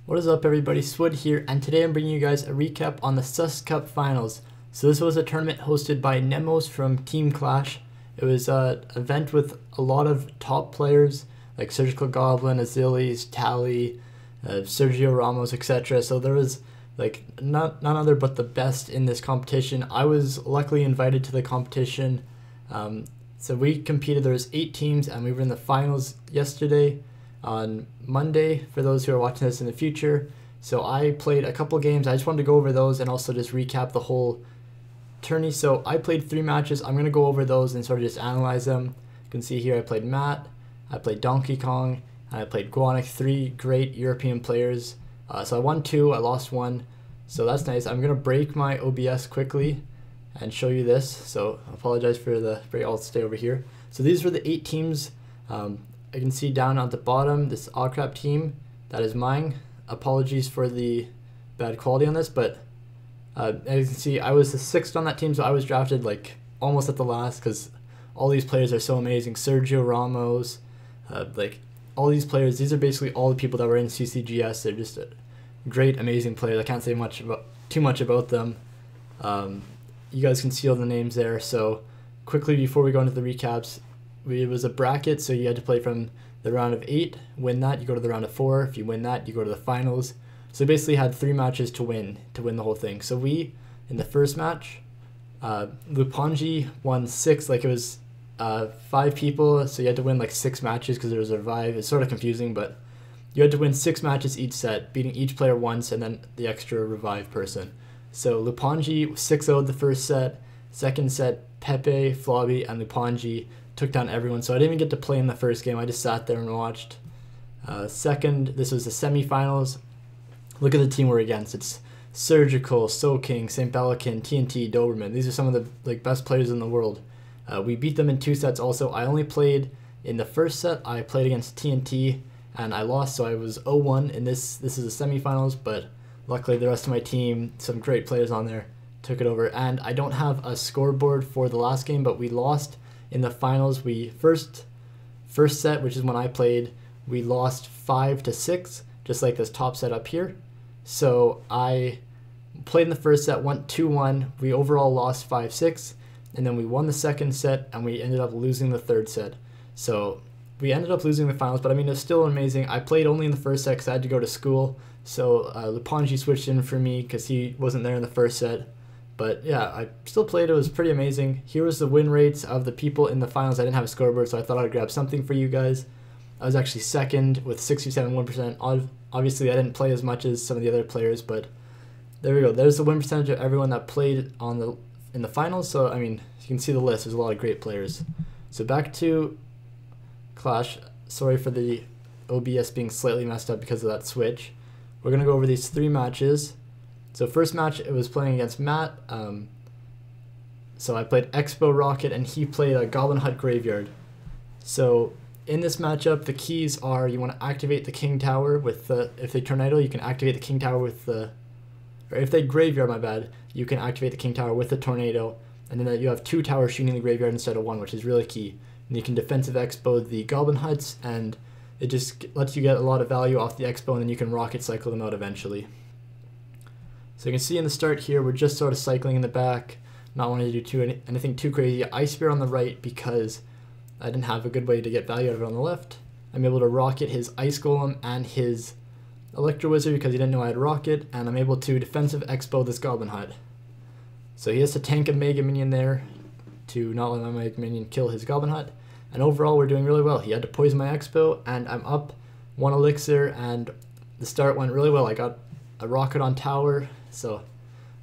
What is up everybody, Swood here, and today I'm bringing you guys a recap on the Sus Cup Finals. So this was a tournament hosted by Nemos from Team Qlash. It was an event with a lot of top players like Sergio, Goblin, Azili's, Tali, Sergio, Ramos, etc. So there was like none other but the best in this competition. I was luckily invited to the competition. So we competed, there was 8 teams and we were in the finals yesterday on Monday for those who are watching this in the future. So I played a couple games. I just wanted to go over those and also just recap the whole tourney. So I played 3 matches. I'm going to go over those and sort of just analyze them. You can see here I played Matt, I played Donkey Kong, and I played Guanek, 3 great European players. So I won 2, I lost 1. So that's nice. I'm going to break my OBS quickly and show you this. So I apologize for the break. I'll stay over here. So these were the 8 teams. I can see down at the bottom this Crap team, that is mine. Apologies for the bad quality on this, but as you can see I was the 6th on that team, so I was drafted like almost at the last because all these players are so amazing. Sergio, Ramos, like all these players, these are basically all the people that were in CCGS. They're just great, amazing players. I can't say too much about them. You guys can see all the names there. So quickly before we go into the recaps, it was a bracket, so you had to play from the round of 8, win that, you go to the round of 4, if you win that, you go to the finals. So we basically had 3 matches to win the whole thing. So we, in the first match, Loupanji won 6, like it was 5 people, so you had to win like 6 matches because there was a revive. It's sort of confusing, but you had to win 6 matches each set, beating each player once and then the extra revive person. So Loupanji 6-0'd the first set, second set Pepe, Flobby, and Loupanji took down everyone, so I didn't even get to play in the first game. I just sat there and watched. Second, this was the semifinals. Look at the team we're against. It's Sergio, Soul King, St. Belikin, TNT, Doberman. These are some of the best players in the world. We beat them in 2 sets also. I only played in the first set. I played against TNT and I lost, so I was 0-1 in this. This is the semifinals, but luckily the rest of my team, some great players on there, took it over. And I don't have a scoreboard for the last game, but we lost in the finals. We first set, which is when I played, we lost 5-6, just like this top set up here. So I played in the first set, went 2-1. We overall lost 5-6, and then we won the second set, and we ended up losing the third set. So we ended up losing the finals, but I mean, it was still amazing. I played only in the first set because I had to go to school. So Loupanji switched in for me because he wasn't there in the first set. But yeah, I still played. It was pretty amazing. Here was the win rates of the people in the finals. I didn't have a scoreboard, so I thought I'd grab something for you guys. I was actually second with 67.1%. Obviously, I didn't play as much as some of the other players, but there we go. There's the win percentage of everyone that played in the finals. So I mean, you can see the list. There's a lot of great players. So back to Clash. Sorry for the OBS being slightly messed up because of that switch. We're gonna go over these 3 matches. So first match, it was playing against Matt. So I played Expo Rocket and he played a Goblin Hut Graveyard. So in this matchup, the keys are you want to activate the King Tower with the, if they tornado, you can activate the King Tower with the, or if they graveyard, my bad, you can activate the King Tower with the tornado. And then you have 2 towers shooting the graveyard instead of 1, which is really key. And you can defensive expo the Goblin Huts, and it just lets you get a lot of value off the expo, and then you can rocket cycle them out eventually. So you can see in the start here, we're just sort of cycling in the back, not wanting to do anything too crazy. Ice Spear on the right because I didn't have a good way to get value out of it on the left. I'm able to rocket his Ice Golem and his Electro Wizard because he didn't know I had rocket, and I'm able to defensive expo this Goblin Hut. So he has to tank a Mega Minion there to not let my Mega Minion kill his Goblin Hut. And overall, we're doing really well. He had to poison my Expo, and I'm up 1 elixir, and the start went really well. I got a rocket on tower, so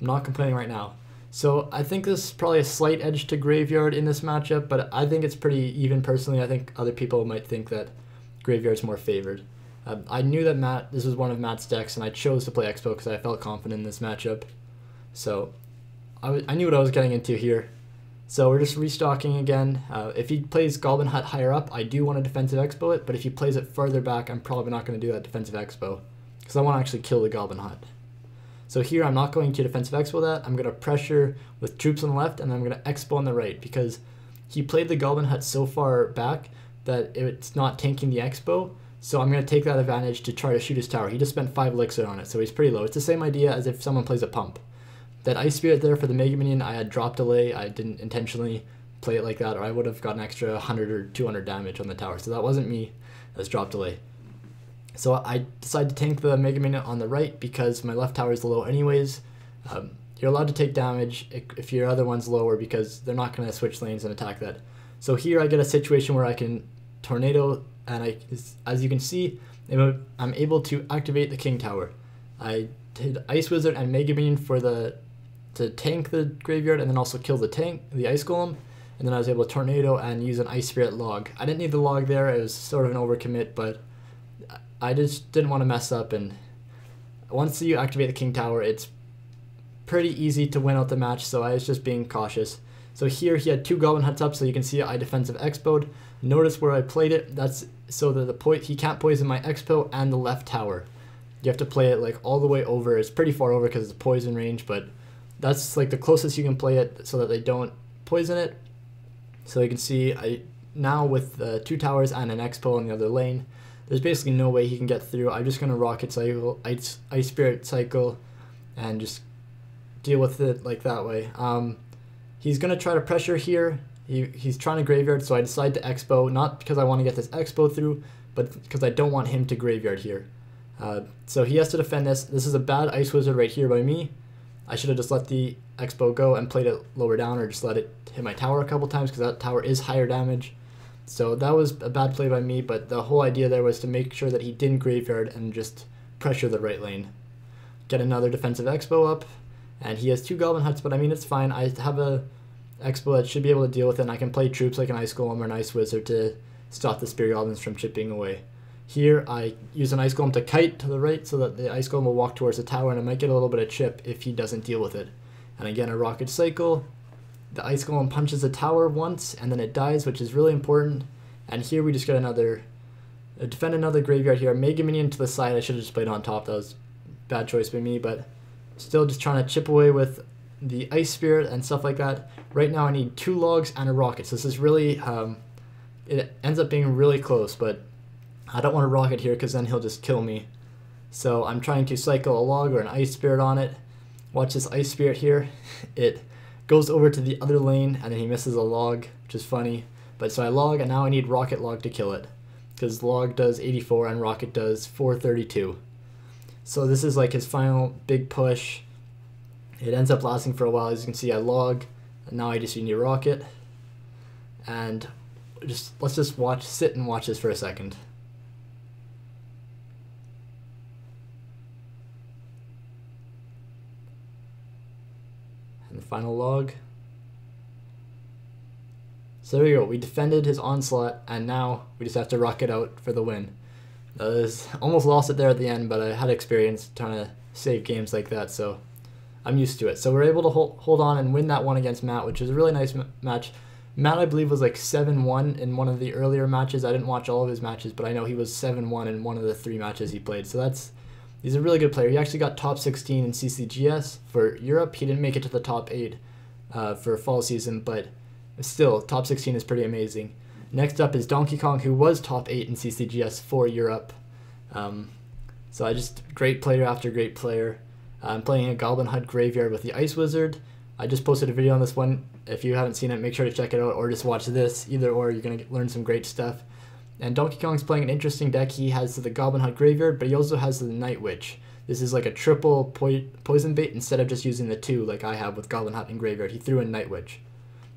I'm not complaining right now. So I think this is probably a slight edge to Graveyard in this matchup, but I think it's pretty even personally. I think other people might think that Graveyard's more favored. I knew that this was one of Matt's decks, and I chose to play Expo because I felt confident in this matchup. So I knew what I was getting into here. So we're just restocking again. If he plays Goblin Hut higher up, I do want to defensive expo it, but if he plays it further back, I'm probably not going to do that defensive expo because I want to actually kill the Goblin Hut. So here I'm not going to defensive expo that. I'm going to pressure with troops on the left, and then I'm going to expo on the right because he played the Goblin Hut so far back that it's not tanking the expo. So I'm going to take that advantage to try to shoot his tower. He just spent 5 elixir on it, so he's pretty low. It's the same idea as if someone plays a pump. That Ice Spirit there for the Mega Minion, I had drop delay. I didn't intentionally play it like that, or I would have gotten extra 100 or 200 damage on the tower. So that wasn't me, that's drop delay. So I decided to tank the Mega Minion on the right because my left tower is low anyways. You're allowed to take damage if your other one's lower because they're not going to switch lanes and attack that. So here I get a situation where I can tornado, and as you can see, I'm able to activate the King Tower. I did Ice Wizard and Mega Minion to tank the graveyard and then also kill the Ice Golem, and then I was able to tornado and use an Ice Spirit log. I didn't need the log there, it was sort of an overcommit, but I just didn't want to mess up, and once you activate the King Tower, it's pretty easy to win out the match, so I was just being cautious. So here he had 2 Goblin Huts up, so you can see I defensive expoed. Notice where I played it, that's so that he can't poison my expo and the left tower. You have to play it like all the way over. It's pretty far over because it's poison range, but that's like the closest you can play it so that they don't poison it. So you can see now with 2 towers and an expo on the other lane, there's basically no way he can get through. I'm just going to Rocket Cycle, Ice Spirit Cycle, and just deal with it like that way. He's going to try to pressure here. He's trying to graveyard, so I decide to expo, not because I want to get this expo through, but because I don't want him to graveyard here. So he has to defend this. This is a bad Ice Wizard right here by me. I should have just let the expo go and played it lower down, or just let it hit my tower a couple times because that tower is higher damage. So that was a bad play by me, but the whole idea there was to make sure that he didn't graveyard and just pressure the right lane. Get another defensive expo up, and he has 2 Goblin Huts, but I mean it's fine. I have a expo that should be able to deal with it, and I can play troops like an Ice Golem or an Ice Wizard to stop the Spear Goblins from chipping away. Here I use an Ice Golem to kite to the right so that the Ice Golem will walk towards the tower, and I might get a little bit of chip if he doesn't deal with it. And again, a Rocket Cycle. The Ice Golem punches the tower once, and then it dies, which is really important. And here we just get defend another graveyard here. Mega Minion to the side. I should have just played on top. That was a bad choice by me, but still just trying to chip away with the Ice Spirit and stuff like that. Right now I need 2 logs and a rocket, so this is really, it ends up being really close, but I don't want to rocket here because then he'll just kill me. So I'm trying to cycle a log or an Ice Spirit on it. Watch this Ice Spirit here. It goes over to the other lane and then he misses a log, which is funny. But so I log, and now I need rocket log to kill it because log does 84 and rocket does 432. So this is like his final big push. It ends up lasting for a while. As you can see, I log, and now I just need a rocket. And let's just sit and watch this for a second. And the final log. So there we go. We defended his onslaught, and now we just have to rocket out for the win. Almost lost it there at the end, but I had experience trying to save games like that, so I'm used to it. So we're able to hold on and win that one against Matt, which was a really nice match. Matt, I believe, was like 7-1 in one of the earlier matches. I didn't watch all of his matches, but I know he was 7-1 in one of the 3 matches he played. So he's a really good player. He actually got top 16 in CCGS for Europe. He didn't make it to the top 8 for fall season, but still, top 16 is pretty amazing. Next up is Donkey Kong, who was top 8 in CCGS for Europe. So great player after great player. I'm playing a Goblin Hut Graveyard with the Ice Wizard. I just posted a video on this one. If you haven't seen it, make sure to check it out, or just watch this. Either or, you're going to learn some great stuff. And Donkey Kong's playing an interesting deck. He has the Goblin Hut Graveyard, but he also has the Night Witch. This is like a triple poison bait instead of just using the 2 like I have with Goblin Hut and Graveyard. He threw in Night Witch.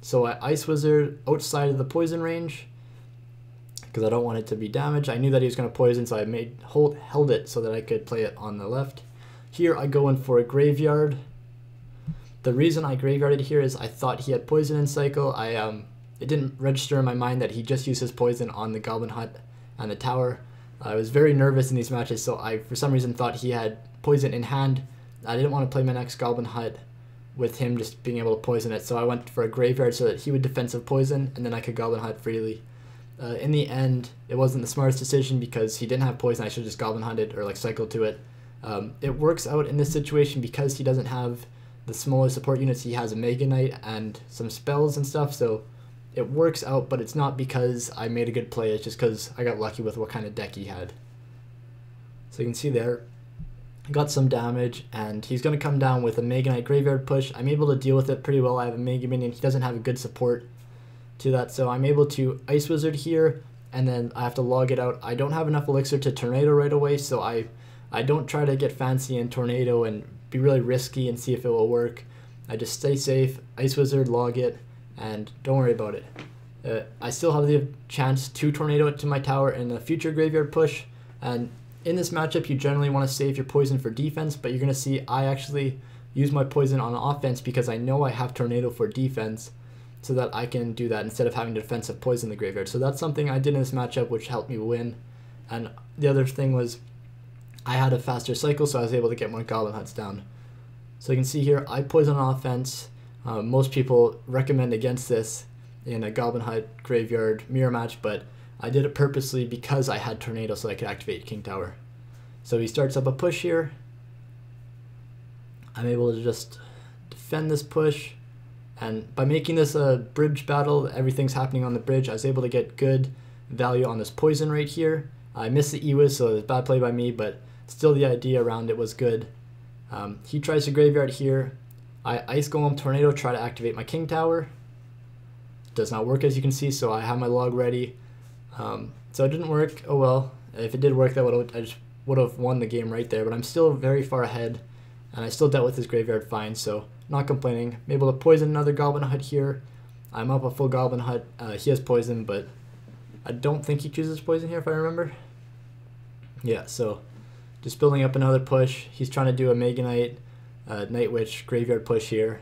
So I Ice Wizard outside of the poison range because I don't want it to be damaged. I knew that he was going to poison, so I held it so that I could play it on the left. Here I go in for a Graveyard. The reason I graveyarded here is I thought he had poison in cycle. It didn't register in my mind that he just used his poison on the Goblin Hut and the tower. I was very nervous in these matches, so I for some reason thought he had poison in hand. I didn't want to play my next Goblin Hut with him just being able to poison it, so I went for a Graveyard so that he would defensive poison, and then I could Goblin Hut freely. In the end, it wasn't the smartest decision because he didn't have poison. I should have just Goblin Hunted or like cycled to it. It works out in this situation because he doesn't have the smaller support units. He has a Mega Knight and some spells and stuff, so it works out, but it's not because I made a good play, it's just because I got lucky with what kind of deck he had. So you can see there, I got some damage, and he's going to come down with a Mega Knight Graveyard Push. I'm able to deal with it pretty well. I have a Mega Minion. He doesn't have a good support to that, so I'm able to Ice Wizard here, and then I have to log it out. I don't have enough Elixir to Tornado right away, so I don't try to get fancy in Tornado and be really risky and see if it will work. I just stay safe, Ice Wizard, log it, and don't worry about it. I still have the chance to Tornado it to my tower in the future Graveyard Push, and in this matchup you generally want to save your poison for defense, but you're going to see I actually use my poison on offense because I know I have Tornado for defense, so that I can do that instead of having to defensive poison the graveyard. So that's something I did in this matchup which helped me win. And the other thing was I had a faster cycle, so I was able to get more Goblin Huts down. So you can see here I poison on offense. Most people recommend against this in a Goblin Hut graveyard mirror match, but I did it purposely because I had Tornado so I could activate King Tower. So he starts up a push here. I'm able to just defend this push. And by making this a bridge battle, everything's happening on the bridge, I was able to get good value on this poison right here. I missed the E-Wiz, so it was a bad play by me, but still the idea around it was good. He tries to graveyard here. I Ice Golem Tornado, try to activate my King Tower. Does not work, as you can see, so I have my log ready. So it didn't work. Oh well. If it did work, I just would have won the game right there, but I'm still very far ahead, and I still dealt with his graveyard fine, so not complaining. I'm able to poison another Goblin Hut here. I'm up a full Goblin Hut. He has poison, but I don't think he chooses poison here if I remember. Yeah, so just building up another push. He's trying to do a Mega Knight, Night Witch graveyard push here.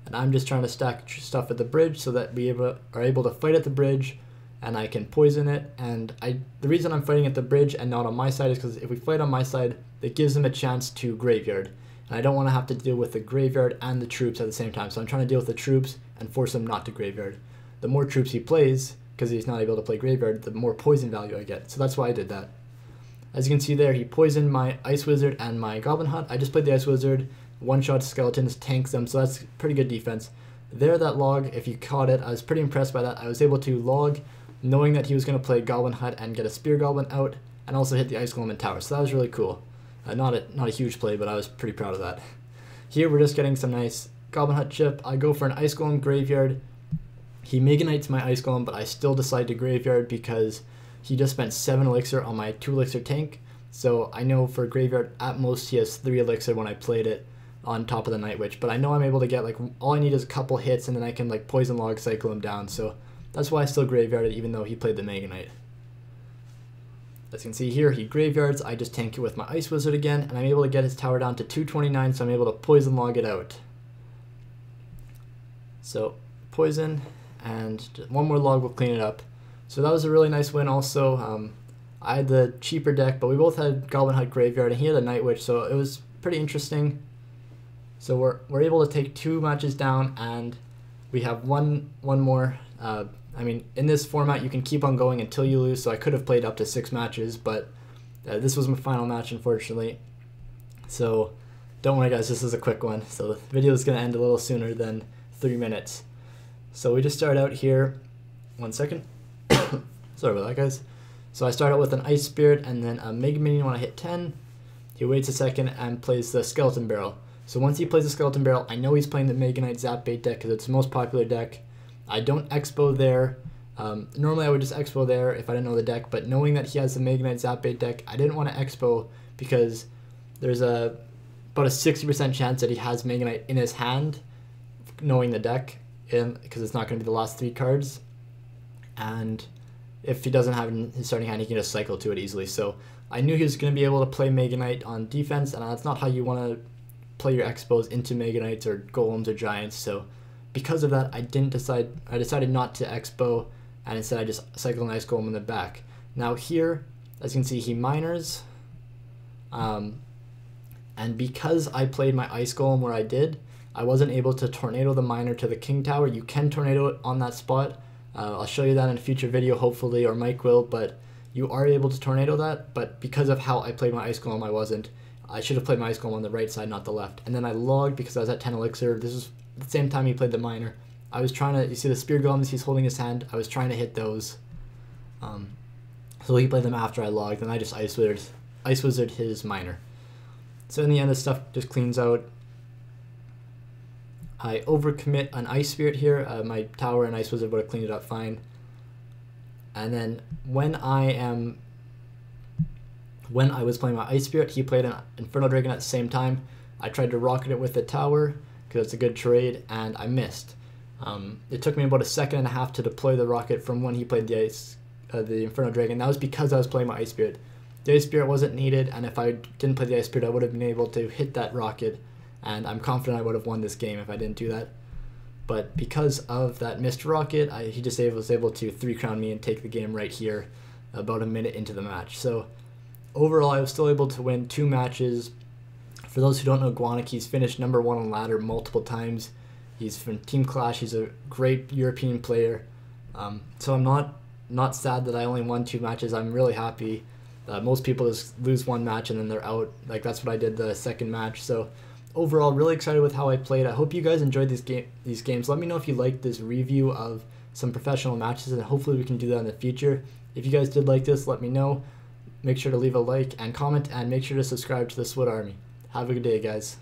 And I'm just trying to stack stuff at the bridge so that we are able to fight at the bridge, and I can poison it. And the reason I'm fighting at the bridge and not on my side is because if we fight on my side, it gives them a chance to graveyard. And I don't want to have to deal with the graveyard and the troops at the same time. So I'm trying to deal with the troops and force him not to graveyard. The more troops he plays, because he's not able to play graveyard, the more poison value I get. So that's why I did that. As you can see there, he poisoned my Ice Wizard and my Goblin Hut. I just played the Ice Wizard, one-shot skeletons, tanks them, so that's pretty good defense. There, that log, if you caught it, I was pretty impressed by that. I was able to log, knowing that he was going to play Goblin Hut and get a Spear Goblin out, and also hit the Ice Golem and Tower, so that was really cool. Not a huge play, but I was pretty proud of that. Here we're just getting some nice Goblin Hut chip. I go for an Ice Golem graveyard. He Mega Knights my Ice Golem, but I still decide to graveyard because he just spent 7 elixir on my 2 elixir tank. So I know for graveyard, at most he has 3 elixir when I played it on top of the Night Witch. But I know I'm able to get, like, all I need is a couple hits and then I can, like, poison log cycle him down. So that's why I still graveyarded even though he played the Mega Knight. As you can see here, he graveyards, I just tank it with my Ice Wizard again, and I'm able to get his tower down to 229, so I'm able to poison log it out. So, poison, and one more log will clean it up. So that was a really nice win also. I had the cheaper deck, but we both had Goblin Hut Graveyard, and he had a Night Witch, so it was pretty interesting. So we're able to take 2 matches down, and we have one more. I mean, in this format, you can keep on going until you lose, so I could have played up to 6 matches, but this was my final match, unfortunately. So, don't worry, guys, this is a quick one. So, the video is going to end a little sooner than 3 minutes. So, we just start out here. 1 second. Sorry about that, guys. So, I start out with an Ice Spirit and then a Mega Minion when I hit 10. He waits a second and plays the Skeleton Barrel. So, once he plays the Skeleton Barrel, I know he's playing the Mega Knight Zap Bait deck because it's the most popular deck. I don't Expo there. Normally I would just Expo there if I didn't know the deck, but knowing that he has the Mega Knight Zap Bait deck, I didn't want to Expo because there's about a 60% chance that he has Mega Knight in his hand, knowing the deck, because it's not going to be the last 3 cards. And if he doesn't have it in his starting hand, he can just cycle to it easily. So I knew he was going to be able to play Mega Knight on defense, and that's not how you want to play your Expos into Mega Knights or Golems or Giants. So because of that, I decided not to Expo, and instead I just cycled an Ice Golem in the back. Now here, as you can see, he minors, and because I played my Ice Golem where I did, I wasn't able to Tornado the Miner to the King Tower. You can Tornado it on that spot. I'll show you that in a future video, hopefully, or Mike will, but you are able to Tornado that, but because of how I played my Ice Golem, I wasn't. I should have played my Ice Golem on the right side, not the left. And then I logged because I was at 10 elixir. This is the same time he played the Miner. I was trying to, you see the spear golems he's holding his hand, I was trying to hit those. So he played them after I logged, and I just ice wizard his miner. So in the end, the stuff just cleans out. I overcommit an ice spirit here. My tower and ice wizard would have cleaned it up fine. And then when I was playing my ice spirit, he played an Inferno Dragon at the same time. I tried to rocket it with the tower because it's a good trade, and I missed. It took me about a second and a half to deploy the rocket from when he played the Inferno Dragon. That was because I was playing my ice spirit. The ice spirit wasn't needed, and if I didn't play the ice spirit, I would have been able to hit that rocket, and I'm confident I would have won this game if I didn't do that. But because of that missed rocket, he just was able to 3-crown me and take the game right here about a minute into the match. So overall, I was still able to win 2 matches. For those who don't know Guanek, he's finished #1 on ladder multiple times. He's from Team Qlash. He's a great European player. So I'm not sad that I only won 2 matches. I'm really happy. Most people just lose 1 match and then they're out. Like, that's what I did the second match. So overall, really excited with how I played. I hope you guys enjoyed these games. Let me know if you liked this review of some professional matches, and hopefully we can do that in the future. If you guys did like this, let me know. Make sure to leave a like and comment, and make sure to subscribe to the Swood Army. Have a good day, guys.